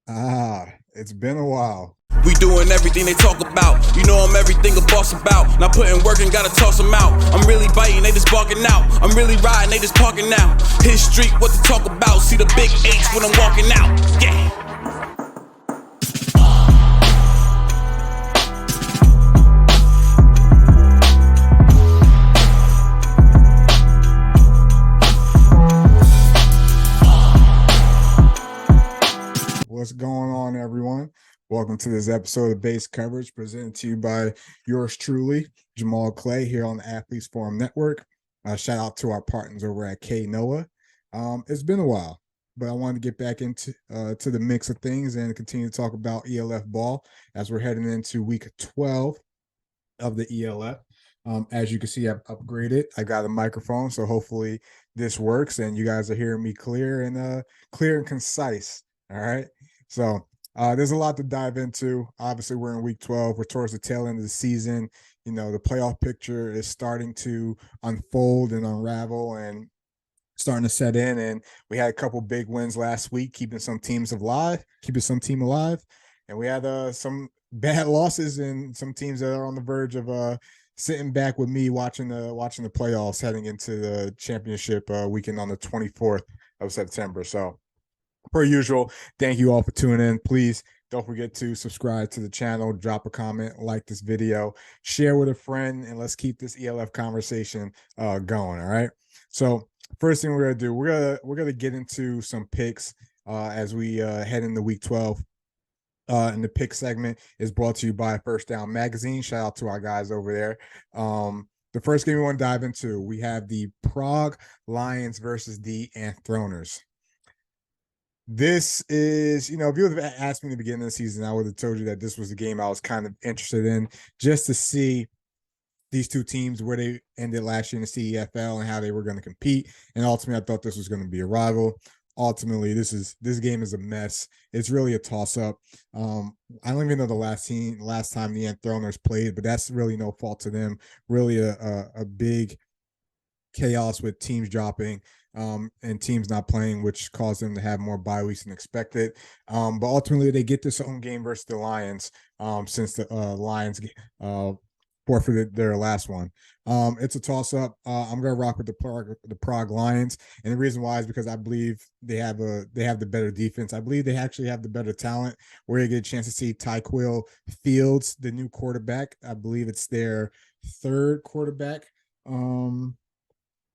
It's been a while. We doing everything they talk about. You know I'm everything a boss about. Not putting work and gotta toss them out. I'm really biting, they just barking out. I'm really riding, they just parking now. His street, what to talk about. See the big H when I'm walking out. Yeah. What's going on, everyone? Welcome to this episode of Base Coverage presented to you by yours truly, Jamal Clay, here on the Athletes Forum Network. Shout out to our partners over at Knoah. It's been a while, but I wanted to get back into to the mix of things and continue to talk about ELF ball as we're heading into week 12 of the ELF. As you can see, I've upgraded. I got a microphone, so hopefully this works and you guys are hearing me clear and concise. All right. So there's a lot to dive into. Obviously, we're in week 12. We're towards the tail end of the season. You know, the playoff picture is starting to unfold and unravel and starting to set in. And we had a couple big wins last week, keeping some team alive. And we had some bad losses and some teams that are on the verge of sitting back with me watching the playoffs heading into the championship weekend on the 24th of September. So per usual, thank you all for tuning in. Please don't forget to subscribe to the channel, drop a comment, like this video, share with a friend, and let's keep this ELF conversation going. All right. So first thing we're gonna do, we're gonna get into some picks as we head into week 12. And the pick segment is brought to you by First Down Magazine. Shout out to our guys over there. The first game we want to dive into, we have the Prague Lions versus the Anthroners. This is, if you would have asked me in the beginning of the season, I would have told you that this was the game I was kind of interested in, just to see these two teams where they ended last year in the CEFL and how they were going to compete. And ultimately, I thought this was going to be a rival. Ultimately, this game is a mess. It's really a toss-up. I don't even know the last time the Anthroners played, but that's really no fault to them. Really a big chaos with teams dropping and teams not playing, which caused them to have more bye weeks than expected. But ultimately, they get this home game versus the Lions since the Lions forfeited their last one. It's a toss-up. I'm gonna rock with the Prague Lions, and the reason why is because I believe they have the better defense. I believe they actually have the better talent. Where you get a chance to see Tyquil Fields, the new quarterback. I believe it's their third quarterback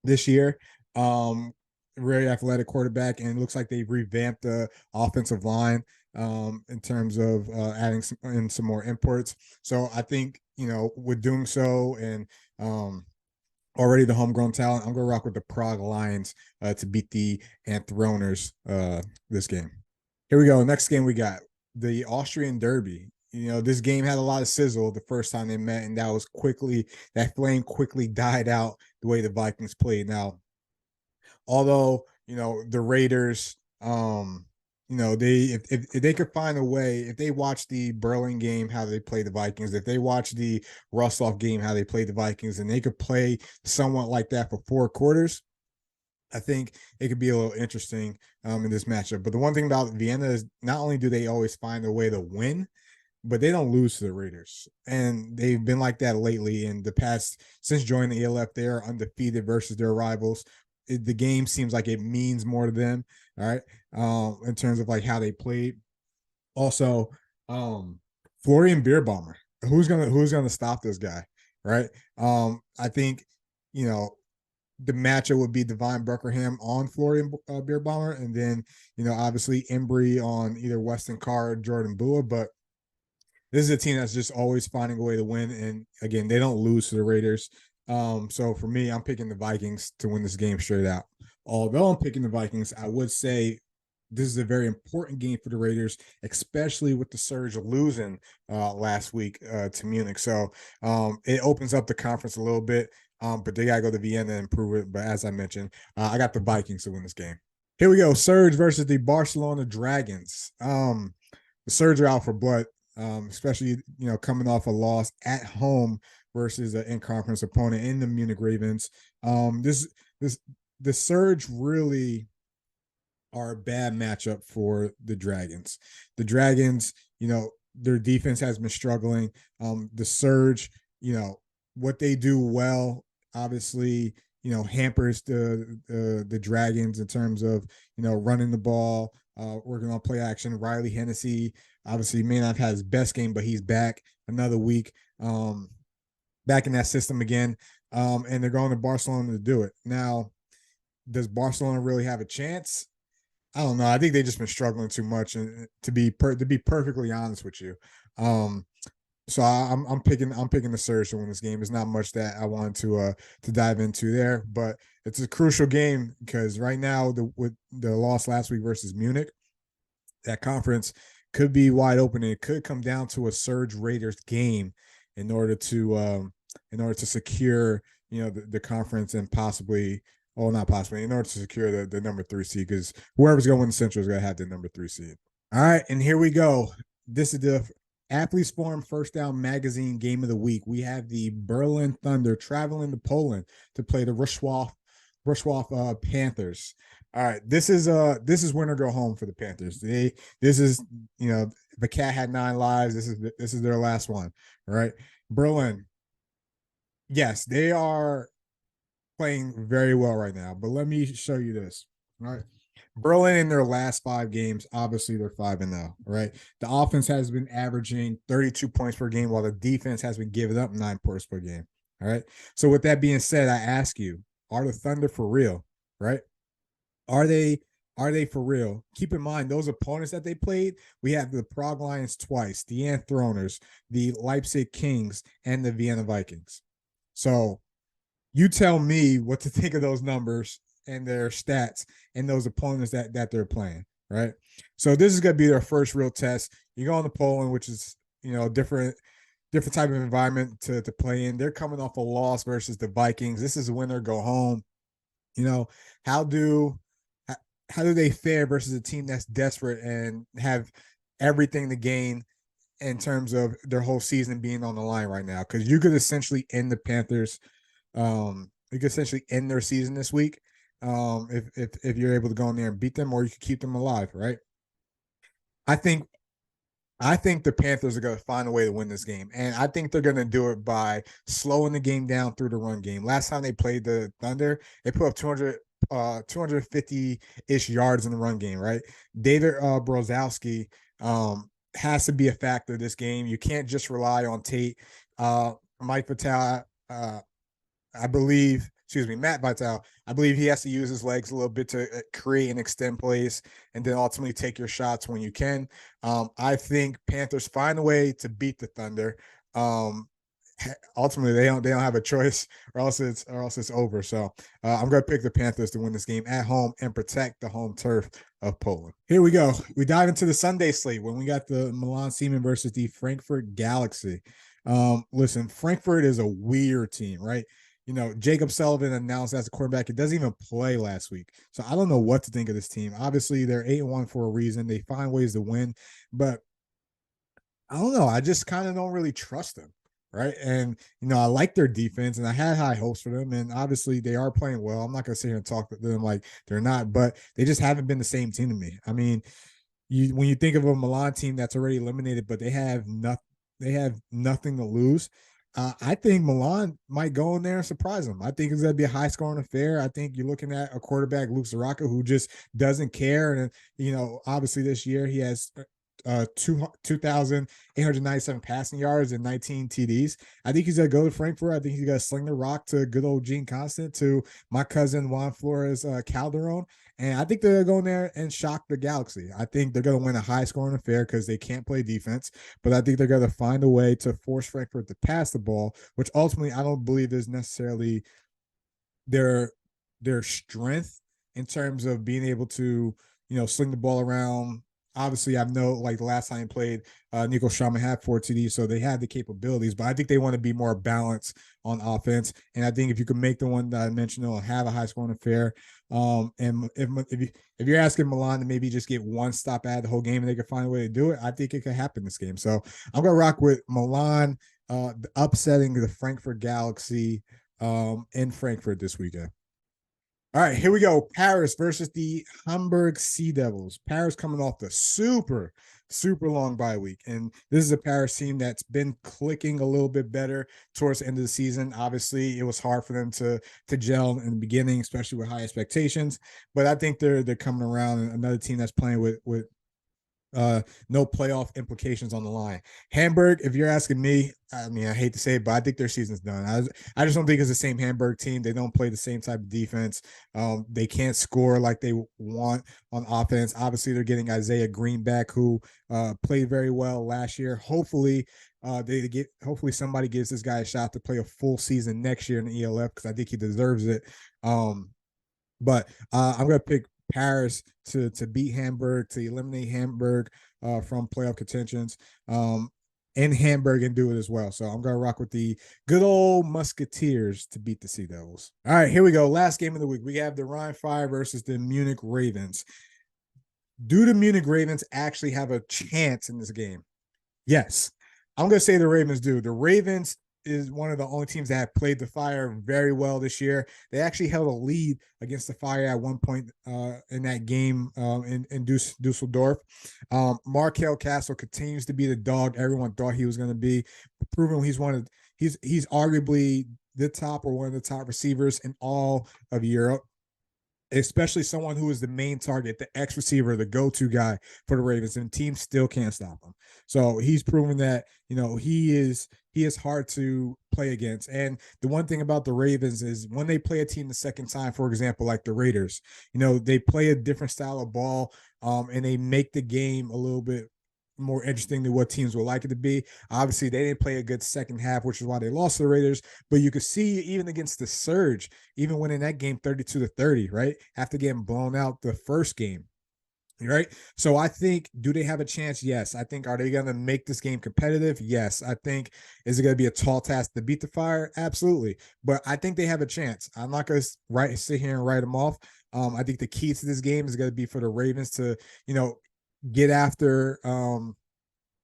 this year. Very athletic quarterback, and it looks like they've revamped the offensive line in terms of adding some more imports. So I think, with doing so and already the homegrown talent, I'm going to rock with the Prague Lions to beat the Anthroners this game. Here we go. Next game we got the Austrian Derby. This game had a lot of sizzle the first time they met, and that flame quickly died out the way the Vikings played. Now, although, the Raiders, if they could find a way, if they watch the Berlin game, how they play the Vikings, if they watch the Wrocław game, how they play the Vikings, and they could play somewhat like that for 4 quarters, I think it could be a little interesting in this matchup. But the one thing about Vienna is not only do they always find a way to win, but they don't lose to the Raiders. And they've been like that lately. In the past, since joining the ELF, they are undefeated versus their rivals. The game seems like it means more to them, all right, in terms of like how they played. Also, Florian Bierbaumer, who's gonna stop this guy, right? I think, the matchup would be Divine Buckingham on Florian Bierbaumer, and then, obviously Embry on either Weston Carr or Jordan Bua. But this is a team that's just always finding a way to win. And again, they don't lose to the Raiders. So for me, I'm picking the Vikings to win this game straight out. Although I'm picking the Vikings, I would say this is a very important game for the Raiders, especially with the Surge losing last week to Munich. So it opens up the conference a little bit, but they got to go to Vienna and prove it. But as I mentioned, I got the Vikings to win this game. Here we go. Surge versus the Barcelona Dragons. The Surge are out for blood, especially, coming off a loss at home versus an in-conference opponent in the Munich Ravens. The Surge really are a bad matchup for the Dragons. The Dragons, their defense has been struggling. The Surge, what they do well, obviously, hampers the Dragons in terms of running the ball, working on play action. Riley Hennessy obviously may not have had his best game, but he's back another week, back in that system again. And they're going to Barcelona to do it. Now, does Barcelona really have a chance? I don't know. I think they've just been struggling too much, and to be perfectly honest with you. So I'm picking the Surge to win this game. There's not much that I wanted to dive into there, but it's a crucial game because right now with the loss last week versus Munich, that conference could be wide open, and it could come down to a Surge Raiders game in order to secure the conference and possibly. Oh, not possibly. In order to secure the number 3 seed, because whoever's going to win the Central is going to have the number 3 seed. All right, and here we go. This is the Athletes Forum First Down Magazine Game of the Week. We have the Berlin Thunder traveling to Poland to play the Wrocław Panthers. All right, this is win or go home for the Panthers. The cat had 9 lives. This is their last one. All right, Berlin. Yes, they are playing very well right now, but let me show you this. All right, Berlin in their last 5 games, obviously they're 5-0. Right, the offense has been averaging 32 points per game, while the defense has been giving up 9 points per game. All right, so with that being said, I ask you, are the Thunder for real? Right, are they for real? Keep in mind those opponents that they played. We have the Prague Lions twice, the Anthroners, the Leipzig Kings, and the Vienna Vikings. So you tell me what to think of those numbers and their stats and those opponents that they're playing, right? So this is going to be their first real test. You go on to Poland, which is different type of environment to play in. They're coming off a loss versus the Vikings. This is a win or go home. How do they fare versus a team that's desperate and have everything to gain in terms of their whole season being on the line right now? Because you could essentially end the Panthers. You could essentially end their season this week if you're able to go in there and beat them, or you could keep them alive, right? I think the Panthers are going to find a way to win this game, and I think they're going to do it by slowing the game down through the run game. Last time they played the Thunder, they put up 250-ish yards in the run game, right? David Brozowski has to be a factor this game. You can't just rely on Tate. Mike Vitale, Matt Vitale, I believe he has to use his legs a little bit to create and extend plays and then ultimately take your shots when you can. I think Panthers find a way to beat the Thunder. Ultimately, they don't have a choice, or else it's over. So I'm going to pick the Panthers to win this game at home and protect the home turf of Poland. Here we go. We dive into the Sunday slate when we got the Milan Seamen versus the Frankfurt Galaxy. Listen, Frankfurt is a weird team, right? Jacob Sullivan announced as a quarterback. It doesn't even play last week. So I don't know what to think of this team. Obviously, they're 8-1 for a reason. They find ways to win, but I don't know. I just kind of don't really trust them, right? And, I like their defense, and I had high hopes for them, and obviously they are playing well. I'm not going to sit here and talk to them like they're not, but they just haven't been the same team to me. I mean, when you think of a Milan team that's already eliminated, but they have nothing to lose, I think Milan might go in there and surprise them. I think it's going to be a high-scoring affair. I think you're looking at a quarterback, Luke Zaraka, who just doesn't care. And, obviously this year he has 2,897 passing yards and 19 TDs. I think he's going to go to Frankfurt. I think he's going to sling the rock to good old Gene Constant, to my cousin Juan Flores Calderon. And I think they're going there and shock the Galaxy. I think they're going to win a high-scoring affair because they can't play defense. But I think they're going to find a way to force Frankfurt to pass the ball, which ultimately I don't believe is necessarily their strength in terms of being able to, sling the ball around. Obviously, I know like the last time he played, Nico Sharma had 4 TDs, so they have the capabilities. But I think they want to be more balanced on offense. And I think if you can make the one that I mentioned, they'll have a high-scoring affair. And if you're asking Milan to maybe just get one stop at the whole game and they can find a way to do it, I think it could happen this game. So I'm going to rock with Milan upsetting the Frankfurt Galaxy in Frankfurt this weekend. All right, here we go. Paris versus the Hamburg Sea Devils. Paris coming off the super long bye week. And this is a Paris team that's been clicking a little bit better towards the end of the season. Obviously, it was hard for them to gel in the beginning, especially with high expectations. But I think they're coming around, and another team that's playing with no playoff implications on the line. Hamburg, if you're asking me, I mean, I hate to say it, but I think their season's done. I just don't think it's the same Hamburg team. They don't play the same type of defense. They can't score like they want on offense. Obviously, they're getting Isaiah Green back, who played very well last year. Hopefully, hopefully somebody gives this guy a shot to play a full season next year in the ELF, because I think he deserves it. But I'm gonna pick Paris to beat Hamburg, to eliminate Hamburg from playoff contentions in Hamburg, and do it as well. So I'm going to rock with the good old Musketeers to beat the Sea Devils. All right, here we go. Last game of the week. We have the Rhine Fire versus the Munich Ravens. Do the Munich Ravens actually have a chance in this game? Yes. I'm going to say the Ravens do. The Ravens is one of the only teams that have played the Fire very well this year. They actually held a lead against the Fire at one point in that game in Dusseldorf. Markel Castle continues to be the dog everyone thought he was going to be, proving he's arguably the top, or one of the top receivers in all of Europe, especially someone who is the main target, the X receiver, the go-to guy for the Ravens, and teams still can't stop him. So he's proven that, he is hard to play against. And the one thing about the Ravens is when they play a team the second time, for example, like the Raiders, they play a different style of ball, and they make the game a little bit more interesting than what teams would like it to be. Obviously, they didn't play a good second half, which is why they lost to the Raiders. But you could see even against the Surge, even winning that game 32-30, right? After getting blown out the first game. Right. So I think, do they have a chance? Yes. I think, are they going to make this game competitive? Yes. I think, is it going to be a tall task to beat the Fire? Absolutely. But I think they have a chance. I'm not going to sit here and write them off. I think the key to this game is going to be for the Ravens to, get after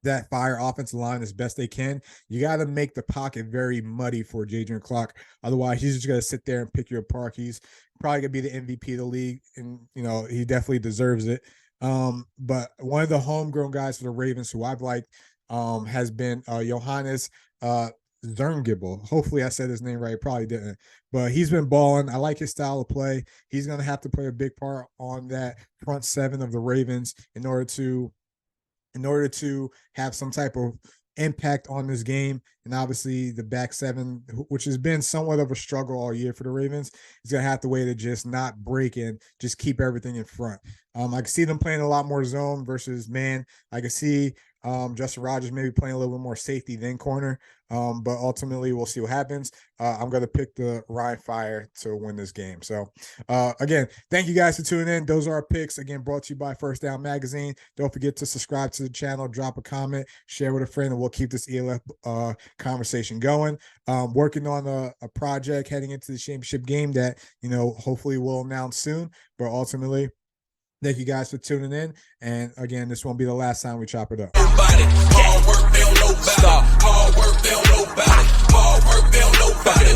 that Fire offensive line as best they can. You got to make the pocket very muddy for Jadrian Clark. Otherwise, he's just going to sit there and pick you apart. He's probably going to be the MVP of the league, and, he definitely deserves it. But one of the homegrown guys for the Ravens who I've liked has been Johannes Zerngibel. Hopefully I said his name right. Probably didn't. But he's been balling. I like his style of play. He's going to have to play a big part on that front seven of the Ravens in order to have some type of impact on this game. And obviously the back seven, which has been somewhat of a struggle all year for the Ravens, is going to have to way to just not break and just keep everything in front. I can see them playing a lot more zone versus man. I can see Justin Rogers maybe playing a little bit more safety than corner. But ultimately we'll see what happens. I'm going to pick the Rhine Fire to win this game. So again, thank you guys for tuning in. Those are our picks, again, brought to you by First Down Magazine. Don't forget to subscribe to the channel, drop a comment, share with a friend, and we'll keep this ELF conversation going. Working on a project heading into the championship game that, hopefully we'll announce soon. But ultimately, thank you guys for tuning in. And again, this won't be the last time we chop it up. Hard work, they don't know about it. Hard work, they don't know about it. Hard work, they don't know about it.